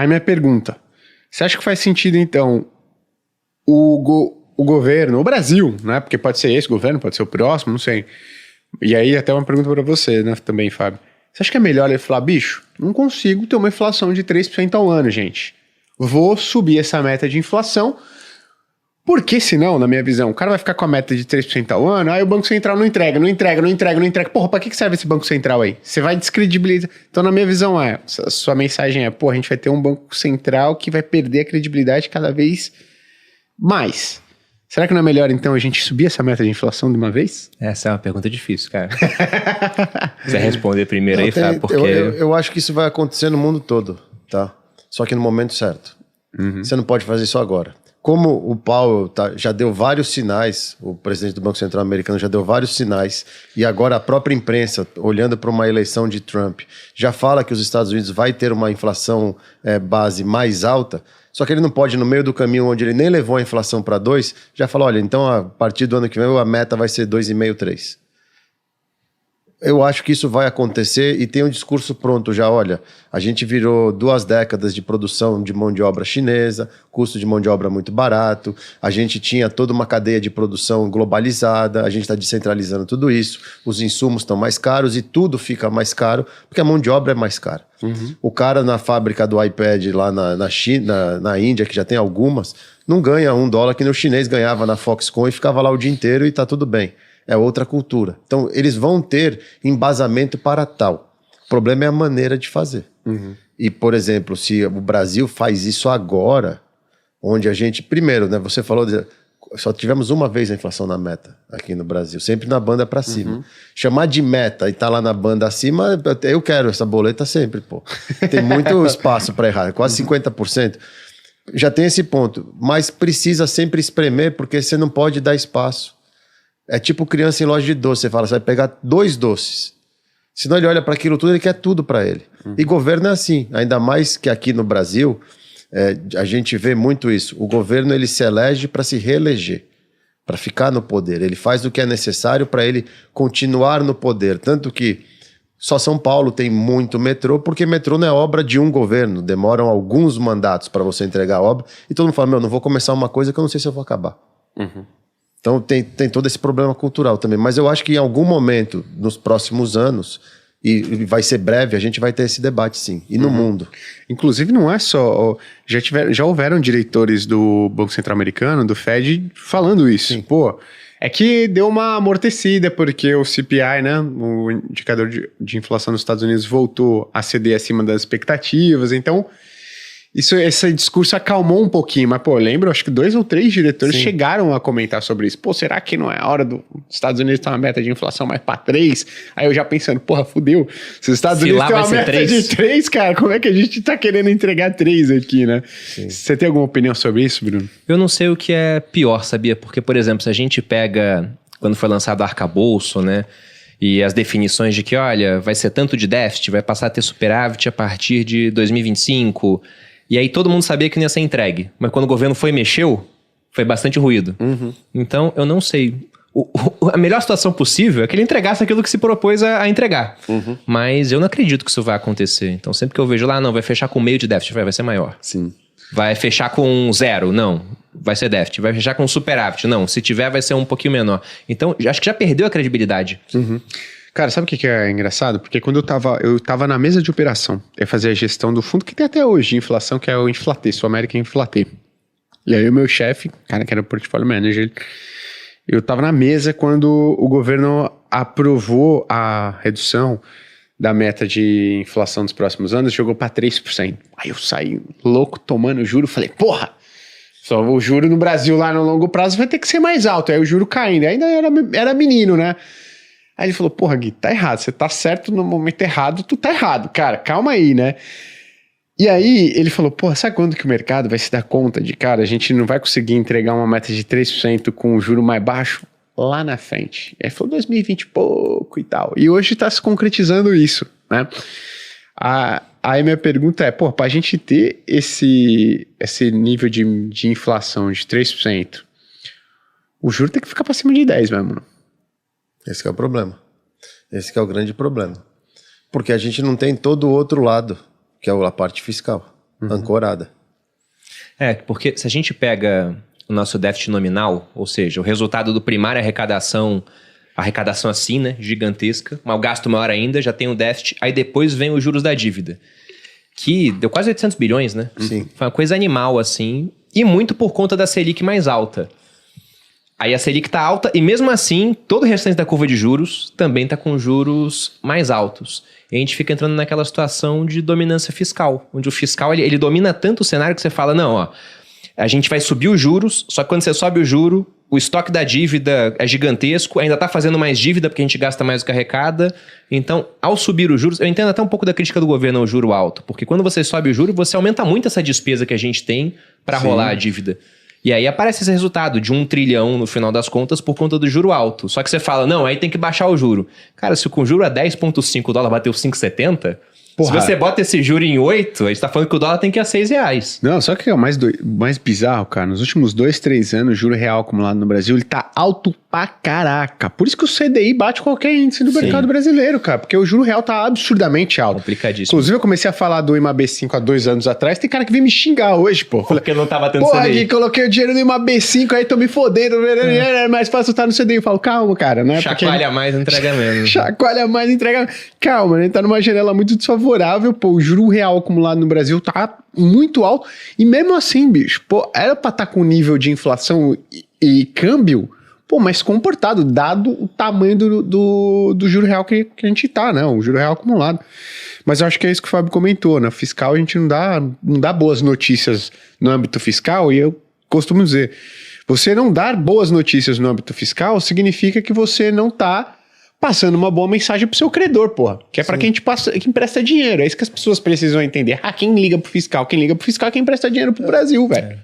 Aí minha pergunta, você acha que faz sentido, então, o governo, o Brasil, né? Porque pode ser esse governo, pode ser o próximo, não sei. E aí até uma pergunta para você, né, também, Fábio. Você acha que é melhor ele falar, bicho, não consigo ter uma inflação de 3% ao ano, gente. Vou subir essa meta de inflação, porque senão, na minha visão, o cara vai ficar com a meta de 3% ao ano, aí o Banco Central não entrega. Porra, pra que serve esse Banco Central aí? Você vai descredibilizar. Então, na minha visão, a sua mensagem é, pô, a gente vai ter um Banco Central que vai perder a credibilidade cada vez mais. Será que não é melhor, então, a gente subir essa meta de inflação de uma vez? Essa é uma pergunta difícil, cara. Você responder primeiro aí, Fábio, porque... Eu acho que isso vai acontecer no mundo todo, tá? Só que no momento certo. Você não pode fazer isso agora. Como o Powell já deu vários sinais, o presidente do Banco Central americano já deu vários sinais, e agora a própria imprensa, olhando para uma eleição de Trump, já fala que os Estados Unidos vai ter uma inflação base mais alta, só que ele não pode, no meio do caminho onde ele nem levou a inflação para 2, já falar, olha, então a partir do ano que vem a meta vai ser 2,5, 3. Eu acho que isso vai acontecer e tem um discurso pronto já, olha, a gente virou 2 décadas de produção de mão de obra chinesa, custo de mão de obra muito barato, a gente tinha toda uma cadeia de produção globalizada, a gente está descentralizando tudo isso, os insumos estão mais caros e tudo fica mais caro, porque a mão de obra é mais cara. O cara na fábrica do iPad lá na China, na Índia, que já tem algumas, não ganha $1 que nem o chinês ganhava na Foxconn e ficava lá o dia inteiro e está tudo bem. É outra cultura. Então, eles vão ter embasamento para tal. O problema é a maneira de fazer. E, por exemplo, se o Brasil faz isso agora, onde a gente... Primeiro, né, você falou... Só tivemos uma vez a inflação na meta aqui no Brasil. Sempre na banda para cima. Chamar de meta e tá lá na banda acima, eu quero essa boleta sempre, pô. Tem muito espaço para errar. Quase 50%. Já tem esse ponto. Mas precisa sempre espremer, porque você não pode dar espaço. É tipo criança em loja de doce, você fala, você vai pegar 2 doces. Senão ele olha para aquilo tudo, ele quer tudo para ele. E governo é assim, ainda mais que aqui no Brasil, a gente vê muito isso. O governo ele se elege para se reeleger, para ficar no poder. Ele faz o que é necessário para ele continuar no poder. Tanto que só São Paulo tem muito metrô, porque metrô não é obra de um governo. Demoram alguns mandatos para você entregar a obra. E todo mundo fala, não vou começar uma coisa que eu não sei se eu vou acabar. Então tem todo esse problema cultural também. Mas eu acho que em algum momento, nos próximos anos, e vai ser breve, a gente vai ter esse debate sim. E no mundo. Inclusive não é só... Já houveram diretores do Banco Central Americano, do Fed, falando isso. Sim. Pô, é que deu uma amortecida, porque o CPI, né, o indicador de inflação nos Estados Unidos, voltou a ceder acima das expectativas. Então... Esse discurso acalmou um pouquinho, mas, pô, eu lembro, acho que 2 ou 3 diretores chegaram a comentar sobre isso. Pô, será que não é a hora dos Estados Unidos ter uma meta de inflação mais pra 3? Aí eu já pensando, porra, fudeu. Se os Estados Unidos têm uma meta de 3, cara, como é que a gente tá querendo entregar 3 aqui, né? Sim. Você tem alguma opinião sobre isso, Bruno? Eu não sei o que é pior, sabia? Porque, por exemplo, se a gente pega, quando foi lançado o arcabouço, né? E as definições de que, olha, vai ser tanto de déficit, vai passar a ter superávit a partir de 2025... E aí todo mundo sabia que não ia ser entregue. Mas quando o governo mexeu, foi bastante ruído. Então, eu não sei. A melhor situação possível é que ele entregasse aquilo que se propôs a entregar. Mas eu não acredito que isso vai acontecer. Então, sempre que eu vejo lá, não, vai fechar com meio de déficit, vai ser maior. Sim. Vai fechar com 0, não, vai ser déficit. Vai fechar com superávit, não, se tiver vai ser um pouquinho menor. Então, acho que já perdeu a credibilidade. Cara, sabe o que é engraçado? Porque quando eu tava na mesa de operação, eu fazia a gestão do fundo que tem até hoje de inflação, que é o Inflatê, o American Inflatê. E aí o meu chefe, cara que era o portfólio manager, eu tava na mesa quando o governo aprovou a redução da meta de inflação dos próximos anos, jogou para 3%. Aí eu saí louco, tomando juro, falei, porra, só o juro no Brasil lá no longo prazo vai ter que ser mais alto. Aí o juro caindo, ainda era menino, né? Aí ele falou, porra, Gui, tá errado, você tá certo no momento errado, tu tá errado, cara, calma aí, né? E aí ele falou, porra, sabe quando que o mercado vai se dar conta de, cara, a gente não vai conseguir entregar uma meta de 3% com o juro mais baixo lá na frente. E aí falou 2020 e pouco e tal. E hoje tá se concretizando isso, né? Aí minha pergunta é, pô, pra gente ter esse nível de inflação de 3%, o juro tem que ficar pra cima de 10 mesmo, não? Esse que é o problema. Esse que é o grande problema. Porque a gente não tem todo o outro lado, que é a parte fiscal. ancorada. Porque se a gente pega o nosso déficit nominal, ou seja, o resultado do primário arrecadação assim, né, gigantesca, mas o gasto maior ainda, já tem o déficit, aí depois vem os juros da dívida, que deu quase 800 bilhões, né? Sim. Foi uma coisa animal, assim, e muito por conta da Selic mais alta. Aí a Selic tá alta e mesmo assim, todo o restante da curva de juros também tá com juros mais altos. E a gente fica entrando naquela situação de dominância fiscal, onde o fiscal ele domina tanto o cenário que você fala, não, ó, a gente vai subir os juros, só que quando você sobe o juro, o estoque da dívida é gigantesco, ainda tá fazendo mais dívida porque a gente gasta mais do que arrecada. Então, ao subir os juros, eu entendo até um pouco da crítica do governo ao juro alto, porque quando você sobe o juro, você aumenta muito essa despesa que a gente tem para rolar a dívida. E aí aparece esse resultado de 1 trilhão no final das contas por conta do juro alto. Só que você fala, não, aí tem que baixar o juro. Cara, se com o juro a 10,5 o dólar bateu 5,70... Se você bota esse juro em 8, a gente tá falando que o dólar tem que ir a R$6. Não, só que é o mais bizarro, cara. Nos últimos 2, 3 anos, o juro real acumulado no Brasil, ele tá alto pra caraca. Por isso que o CDI bate qualquer índice do mercado brasileiro, cara. Porque o juro real tá absurdamente alto. Complicadíssimo. Inclusive, eu comecei a falar do IMAB5 há 2 anos atrás. Tem cara que veio me xingar hoje, pô. Porque não tava tendo CDI. CDI. Aqui, coloquei o dinheiro no IMAB5, aí tô me fodendo. É mais fácil estar no CDI. Eu falo, calma, cara. Não é Chacoalha mais, entrega menos. Chacoalha mais, entrega... Calma, né? Tá numa janela muito desfavorável, pô. O juro real acumulado no Brasil tá muito alto. E mesmo assim, bicho, pô, era pra estar com nível de inflação e câmbio, pô, mas comportado, dado o tamanho do juro real que a gente tá, né? O juro real acumulado. Mas eu acho que é isso que o Fábio comentou, né? Fiscal, a gente não dá boas notícias no âmbito fiscal, e eu costumo dizer, você não dar boas notícias no âmbito fiscal significa que você não tá passando uma boa mensagem pro seu credor, porra. Que é pra quem quem empresta dinheiro. É isso que as pessoas precisam entender. Quem liga pro fiscal? Quem liga pro fiscal é quem empresta dinheiro pro Brasil, velho.